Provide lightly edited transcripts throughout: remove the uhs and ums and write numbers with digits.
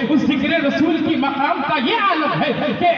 اس ذکر رسول کی مقام کا یہ عالم ہے کہ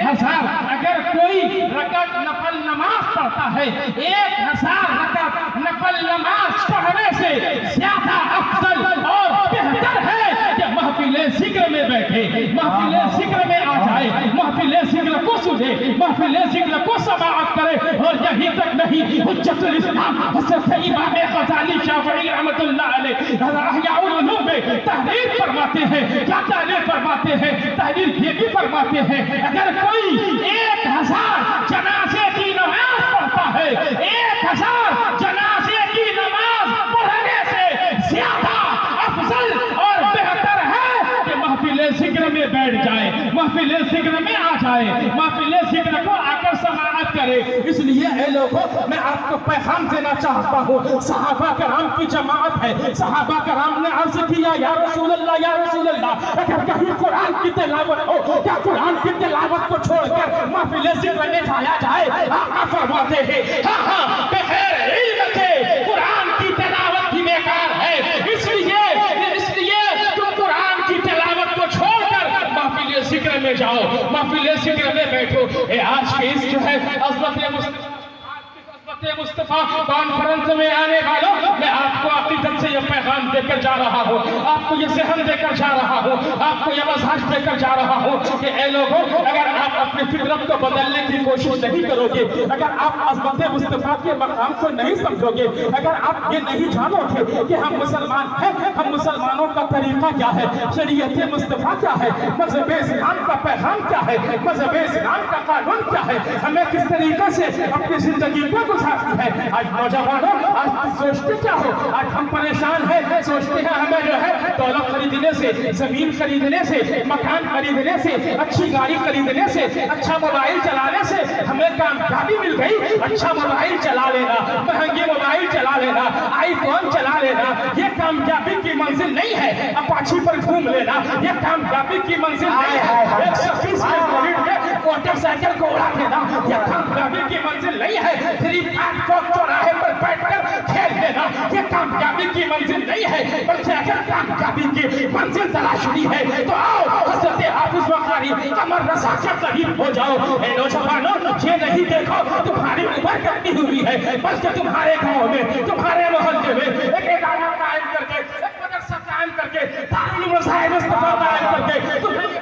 1000 اگر کوئی رکعت نفل نماز پڑھتا ہے 1000 رکعت نفل نماز پڑھنے سے زیادہ افضل اور بہتر ہے کہ محفل ذکر میں بیٹھے، محفل ذکر میں آ جائے، محفل ذکر کو سنے، محفل ذکر کو سماعت کرے۔ اور یہی تک نہیں، حجت الاسلام حضرت امام غزالی شافعی رحمۃ اللہ علیہ احیاء العلوم میں تحریر فرماتے ہیں، کیا تعلیم فرماتے ہیں؟ تحریر یہ بھی فرماتے ہیں اگر کوئی 1000 جنازے کی نماز پڑھتا ہے 1000 جنازے کی نماز پڑھنے سے زیادہ افضل اور بہتر ہے کہ محفل ذکر میں بیٹھ جائے، محفل ذکر میں آ جائے، محفل ذکر کو آ کر سماعت کرے۔ اس لیے اے لوگوں میں آپ کو پیغام دینا چاہتا ہوں، صحابہ کرام کی جماعت ہے، صحابہ کرام نے عرض کیا یا رسول اللہ یا رسول اللہ اگر کہیں قرآن کی تلاوت ہو کیا قرآن کی تلاوت کو چھوڑ کر محفل ذکر میں جایا جائے؟ آقا فرماتے ہیں ہاں بغیر علم کے قرآن کی تلاوت بھی بیکار ہے، اس لیے تم قرآن کی تلاوت کو چھوڑ کر محفل ذکر میں جاؤ، محفل ذکر میں بیٹھو۔ آج کے اس جو ہے عظمت مصطفیٰ کانفرنس میں آنے والوں میں آپ کو عقیدت سے یہ پیغام دے کر جا رہا ہوں، آپ کو یہ ذہن دے کر جا رہا ہوں، آپ کو یہ مزاج دے کر جا رہا ہوں کہ اے لوگوں اگر آپ اپنی فطرت کو بدلنے کی کوشش نہیں کرو گے، اگر آپ عظمت مصطفیٰ کے مقام کو نہیں سمجھو گے، اگر آپ یہ نہیں جانو گے کہ ہم مسلمان ہیں، ہم مسلمانوں کا طریقہ کیا ہے، شریعت مصطفیٰ کیا ہے، مذہب اسلام کا پیغام کیا ہے، مذہب اسلام کا قانون کیا ہے، ہمیں کس طریقے سے اپنی زندگی کو گزارنا ہے۔ آج نوجوانوں آج سوچتے کیا ہو، آج ہم پریشان ہیں، سوچتے ہیں ہمیں جو ہے دولت خریدنے سے، زمین خریدنے سے، مکان خریدنے سے، اچھی گاڑی خریدنے سے، اچھا موبائل چلانے سے ہمیں کامیابی مل گئی۔ اچھا موبائل چلا لینا، مہنگی موبائل چلا لینا، آئی فون چلا لینا یہ کامیابی کی منزل نہیں ہے۔ اپاچی پر گھوم لینا یہ کامیابی کی منزل نہیں ہے۔ 120 کے سپیڈ میں موٹر سائیکل کو اڑا دینا یہ کامیابی کی منزل نہیں ہے۔ چوراہے پر بیٹھ کر کھیل دینا یہ کامیابی کی منزل نہیں ہے، بلکہ اگر کامیابی کی منزل تلاشنی ہے تو آؤ حضرت حافظ بخاری قمر رضا کے قریب ہو جاؤ۔ اے نوجوانوں یہ نہیں دیکھو تمہاری عمر کتنی ہوئی ہے، بلکہ تمہارے گاؤں میں، تمہارے محلے میں ایک ادارہ قائم کر کے، ایک مدرسہ قائم کر کے، دارالعلوم صاحب مصطفیٰ قائم کر کے تمہیں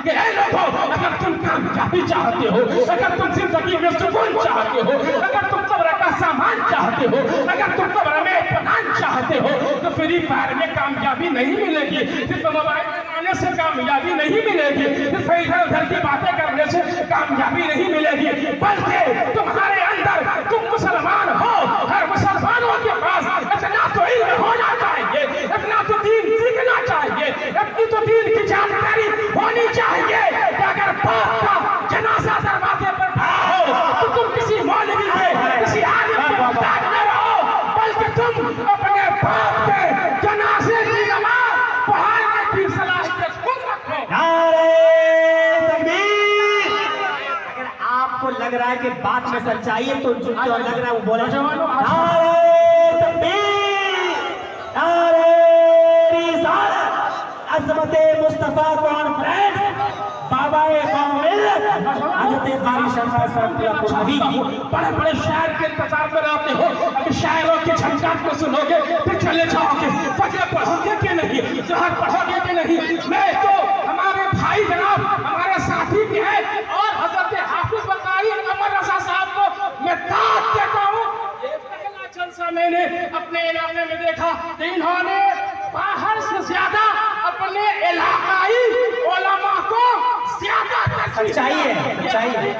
کہ اے لوگوں اگر تم کامیابی چاہتے ہو، اگر تم زندگی میں سکون چاہتے ہو، اگر تم قبر کا سامان چاہتے ہو، اگر تم قبر میں اطمینان چاہتے ہو تو فری فائر میں کامیابی نہیں ملے گی، صرف موبائل چلانے سے کامیابی نہیں ملے گی، صرف ادھر ادھر کی باتیں کرنے سے کامیابی نہیں ملے گی، بلکہ تمہارے اندر تم مسلمان ہو، ہر مسلمانوں کے پاس اتنا تو علم ہونا چاہیے، اتنا تو دین سیکھنا چاہیے، اتنی تو دین کی جانکاری ہونی چاہیے کہ اگر باپ کا جنازہ دروازے پر ہو تو تم کسی مولوی کے، کسی عالم کے محتاج نہ رہو، بلکہ تم اپنے باپ کے جنازے کی نماز پڑھانے کی صلاحیت خود رکھو۔ نعرہ تکبیر! اگر آپ کو لگ رہا ہے کہ بات میں سچائی ہے تو جو لگ رہا ہے وہ بولے۔ نعرہ تکبیر! نعرہ رسالت! عظمت مصطفیٰ کانفرنس بابا قوم ملت حضرت قاری شمشاد صاحب کی آپ کو حبیبی بڑے بڑے شاعر کے انتظار میں رہتے ہو، ابھی شاعروں کی جھنکات کو سنو گے پھر چلے جاؤ گے، فجر پڑھو گے کہ نہیں، ظہر پڑھو گے کہ نہیں۔ میں تو ہمارے بھائی جناب ہمارے ساتھی بھی ہیں اور حضرت حافظ بخاری قمر رضا صاحب کو میں داد دیتا ہوں۔ ایک پہلا جلسہ میں نے اپنے علاقے میں دیکھا کہ انہوں نے باہر سے زیادہ اپنے علاقائی علماء کو زیادہ سچائی ہے، سچائی ہے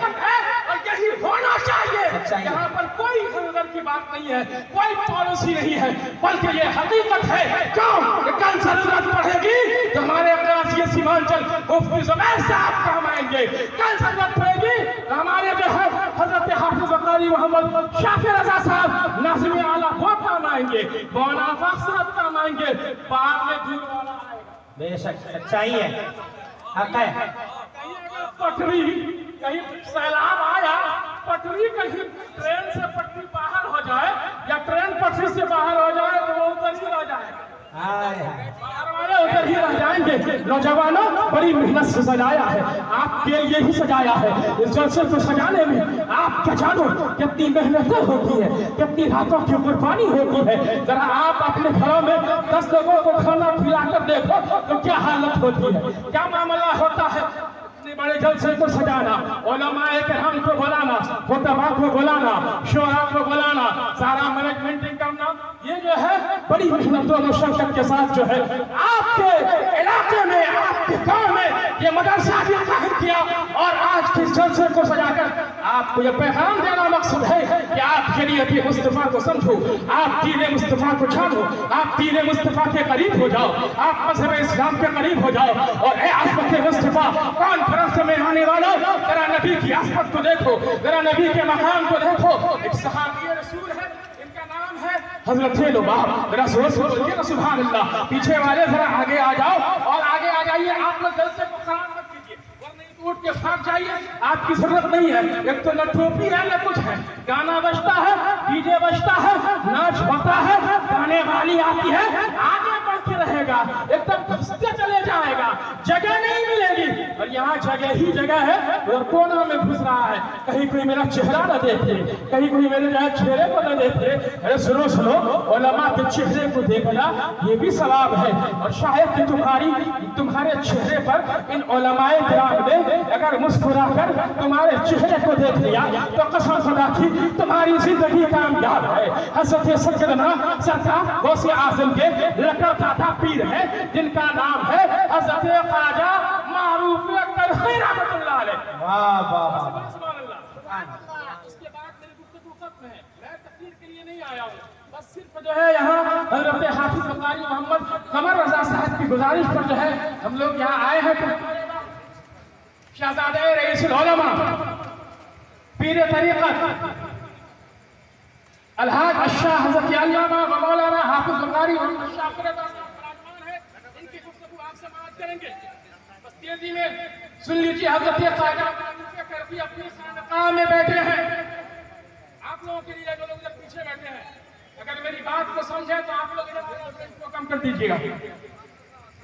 اور یہی ہونا چاہیے۔ یہاں پر کوئی ادھر کی بات نہیں ہے، کوئی پالیسی نہیں ہے، بلکہ یہ حقیقت ہے۔ کیوں کہ کل ضرورت پڑے گی تو ہمارے قاضی سیمانچل مفتی زبیر صاحب کام آئیں گے، کل ضرورت پڑے گی تو ہمارے جو ہے حضرت حافظ بخاری محمد شافع رضا صاحب ناظم اعلیٰ وہ کام آئیں گے، مولانا آفاق صاحب کام آئیں گے، بعد میں دور والا آئے گا۔ بے شک سچائی ہے، حق ہے۔ پٹری کہیں سیلاب آیا، پٹری کہیں ٹرین سے پٹری باہر ہو جائے یا ٹرین پٹری سے باہر ہو جائے تو وہ ادھر ہی رہ جائے، باہر والے ادھر ہی رہ جائیں گے۔ नौजवानों बड़ी मेहनत से सजाया है, आपके लिए ही सजाया है। इस जलसे को सजाने में आप क्या जानो कितनी मेहनतें होती है, कितनी रातों की कुर्बानी होती है। जरा आप अपने घरों में 10 लोगों को खाना खिलाकर देखो तो क्या हालत होती है, क्या मामला होता है। इतने बड़े जलसे को सजाना, उलमाए किराम को बुलाना, खुतबा को बुलाना, शुरा को बुलाना, सारा मैनेजमेंट करना, ये जो है बड़ी मेहनत और मशक्कत के साथ जो है आपके इलाके में, आपके गांव में ये मदरसा भी कायम किया। और आज के जलसे को सजाकर आपको ये पैगाम देना मकसद है कि आप शरीयत मुस्तफा को समझो, आप दीन मुस्तफा को जानो, आप दीन मुस्तफा के करीब हो जाओ, आप मज़हब इस्लाम के करीब हो जाओ। और ए आसमत मुस्तफा कॉन्फ्रेंस में आने वालों, जरा नबी की आसमत को देखो, जरा नबी के मकाम को देखो। एक सहाबी रसूल है, इनका नाम है हजरत लुबाब। रसूल बोलिए ना सुभान अल्लाह। पीछे वाले जरा आगे आ जाओ और आगे आ जाइए, आप लोग जलसे को खराब मत कीजिए, वरना उठ के भाग जाइए, आपकी जरूरत नहीं है। एक तो न टोपी है न कुछ है, गाना बजता है, डीजे बजता है, नाच होता है, गाने वाली आती है, आगे बढ़ते रहेगा, एकदम घुसते चले जाएगा, जगह नहीं मिलेगी। और यहाँ जगह ही जगह है और कोना में घुस रहा है, कहीं कोई मेरा चेहरा न देखे, कहीं कोई मेरे चेहरे को न देखे। अरे सुनो सुनो, उलमा के चेहरे को देखना ये भी सवाब है। और शायद कि तुम्हारे चेहरे पर इन उलमाए किराम ने अगर मुस्कुराकर तुम्हारे चेहरे को देख लिया तो कसम खुदा की तुम्हारी जिंदगी कामयाब है। हज़रत सैयदना सरकार गौसे आज़म के लकड़ दाता पीर है, जिनका नाम है हज़रत ख्वाजा मारूफ करखी रहमतुल्लाह अलैह। वाह वाह सुभान अल्लाह। इसके बाद मेरी गुफ्तगू खत्म है, मैं तकरीर के लिए नहीं आया हूँ, बस सिर्फ जो है यहाँ हज़रत हाफिज़ बुखारी मोहम्मद कमर रज़ा साहब की गुजारिश पर जो है हम लोग यहाँ आए हैं। शहज़ादे रईसुल उलमा पीर तरीक़त अलहाज अशाह हज़रत अल्लामा व मौलाना हाफिज़ बुखारी मोहम्मद शाकिर विराजमान है, इनकी गुफ्तगू आप समाअत करेंगे। बस तेजी में सुन लीजिए। हज़रत ख्वाजा मारूफ करखी अपनी खानकाह में बैठे हैं। आप लोगों के लिए जो लोग इधर पीछे बैठे हैं, अगर मेरी बात को समझे तो आप लोग इधर को कम कर दीजिएगा,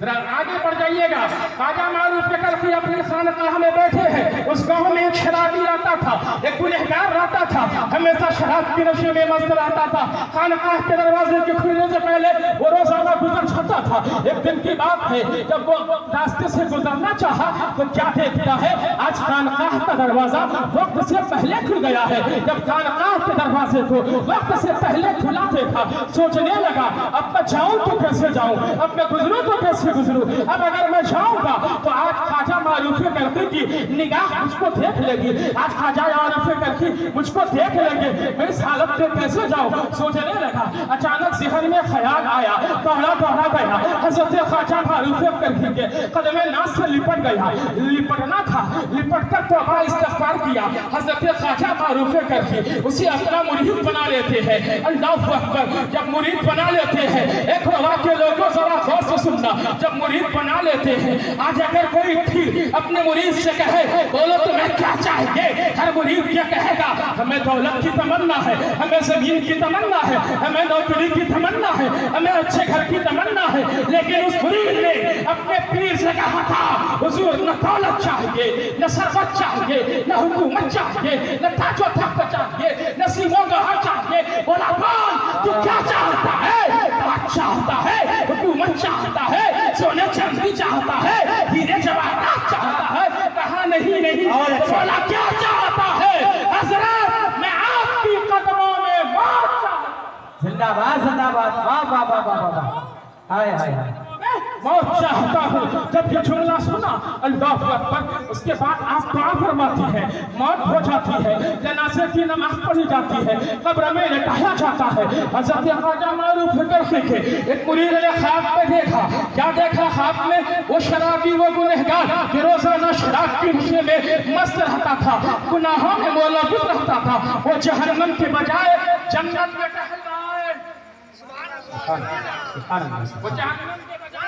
जरा आगे बढ़ जाइएगा। ख्वाजा मारूफ करखी अपनी खानकाह में बैठे हैं। उस गांव में एक शराबी रहता था, एक गुनहगार रहता था, हमेशा शराब के नशे में मस्त रहता था। खानकाह के दरवाजे के खुलने से पहले वो रोजाना गुजर जाता था। एक दिन की बात है, जब वो रास्ते से गुजरना चाहा तो क्या देखता है, आज खानकाह का दरवाजा वक्त से पहले खुल गया है। जब खानकाह के दरवाजे को वक्त से पहले खुला देखा, सोचने लगा अब मैं जाऊं तो कैसे जाऊं, अब मैं गुजरूं तो कैसे गुजरूं, अब अगर मैं जाऊंगा तो आज ख्वाजा मारूफ करखी की निगाह मुझको देख लेगी, आज ख्वाजा मारूफ करखी मुझको देख लेंगे, मैं इस हालत में कैसे जाऊं, सोचने लगा। अचानक ज़हन में ख्याल आया, दौड़ा दौड़ा गया, हज़रत ख्वाजा मारूफ करखी के कदमे नाज से लिपट गया। लिपटना था, लिपट कर तौबा इस्तिग़फ़ार किया। हज़रत ख्वाजा मारूफ करखी उसे अपना मुरीद बना लेते हैं। अल्लाहु अकबर। जब मुरीद बना लेते हैं, एक हवा के लोगों जरा गौर से सुनना, जब मुरीद बना लेते हैं, आज अगर कोई फिर अपने मुरीद से कहे बोलो तुम्हें क्या चाहिए, हर मुरीद क्या कहेगा, हमें दौलत की तमन्ना है, हमें ज़मीन की तमन्ना है, हमें नौकरी की तमन्ना है, हमें अच्छे घर की तमन्ना है। लेकिन उस मुरीद ने अपने पीर से कहा था, हुजूर न दौलत चाहिए, न सरबत चाहिए, न हुकूमत चाहिए, न ताजो तख्त चाहिए, न सीमों गढ़ चाहिए। बोला बोल तू क्या चाहता है, चाहता है, हुकूमत चाहता है, सोने चांदी चाहता है, हीरे जवाहरात चाहता है। कहा नहीं नहीं, बोला क्या चाहता है, हजरत मैं आपकी कदमों में मौत चाहता हूं। जिंदाबाद जिंदाबाद, वाह वाह वाह वाह वाह, हाय हाय हाय, मौत चाहता हूँ। जब ये जुमला सुना अल्लाहु अकबर, उसके बाद आप दुआ फरमाती है, मौत हो जाती है, जनाजे की नमाज पढ़ी जाती है, कब्र में लटाया जाता है। हज़रत ख्वाजा मारूफ करखी के एक मुरीद ने ख्वाब में देखा, क्या देखा ख्वाब में, वो शराबी, वो गुनहगार कि रोजाना शराब के नशे में मस्त रहता था, गुनाहों में मुलव्वस रहता था, वो जहन्नम के बजाय जन्नत में टहल रहा है। वो जहन्नम के बजाय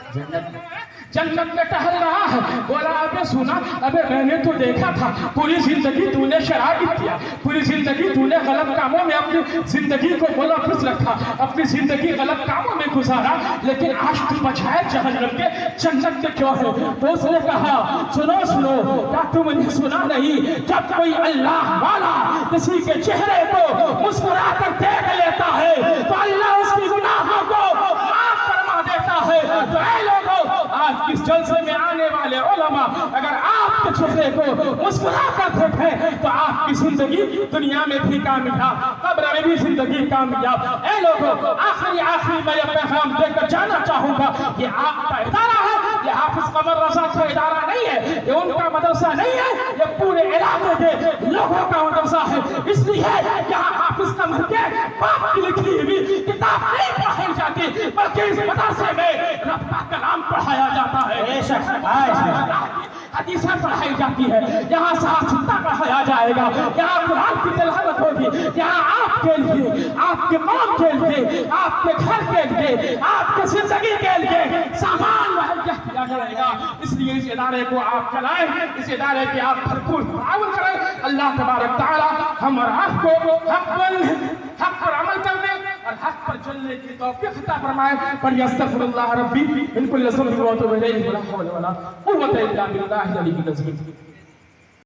जन्नत में टहल रहा है। बोला अबे सुना, अबे मैंने तो देखा था पूरी जिंदगी तूने शराबी किया, पूरी जिंदगी तूने गलत कामों में अपनी जिंदगी को मुलव्वस रखा, अपनी जिंदगी गलत कामों में गुजारा, लेकिन आज तू बचा है जहन्नम के, जन्नत में क्यों है? तो उसने कहा सुनो सुनो, क्या तुमने सुना नहीं, जब कोई अल्लाह वाला किसी के चेहरे को मुस्कुरा कर देख लेता है तो अल्लाह उसकी गुनाहों को माफ फरमा देता है। तो ऐ लोगों, आज इस जलसे में आने वाले उलमा अगर आपके चेहरे को मुस्कुरा कर देखें तो आपकी जिंदगी दुनिया में भी कामयाब, कब्र में भी जिंदगी कामयाब। ऐ लोगों, आखिरी मैं यह पैगाम देकर जाना चाहूंगा, ये आपका इदारा है, ये हाफिज कमर रजा का इदारा नहीं है, ये उनका मदरसा नहीं है, ये पूरे इलाके के लोगों का मदरसा है। इसलिए यहाँ हाफिज कमर के बाप की लिखी हुई किताब नहीं पढ़ाई जाती, बल्कि इस मदरसे में रब का कलाम पढ़ाया जाता है, हदीसें पढ़ाई जाती है, यहाँ साहित्य पढ़ाया जाएगा, यहाँ कुरान की तिलावत होगी, यहाँ आपके लिए, आपके कौम के लिए, आपके घर के लिए, आपके जिंदगी के लिए सामान मुहैया किया जाएगा। इसलिए इस इदारे को आप चलाएं, इस इदारे के आप भरपूर ताउन करें। अल्लाह तबारक तआला हम और आपको हक पर अमल करने और हक पर चलने की तौफीक अता फरमाए। पर यस्तगफिरुल्लाह रब्बी मिन कुल्ली ज़ंबिन व अतूबु इलैहि व ला हौला वला कुव्वता इल्ला बिल्लाहिल अलिय्यिल अज़ीम।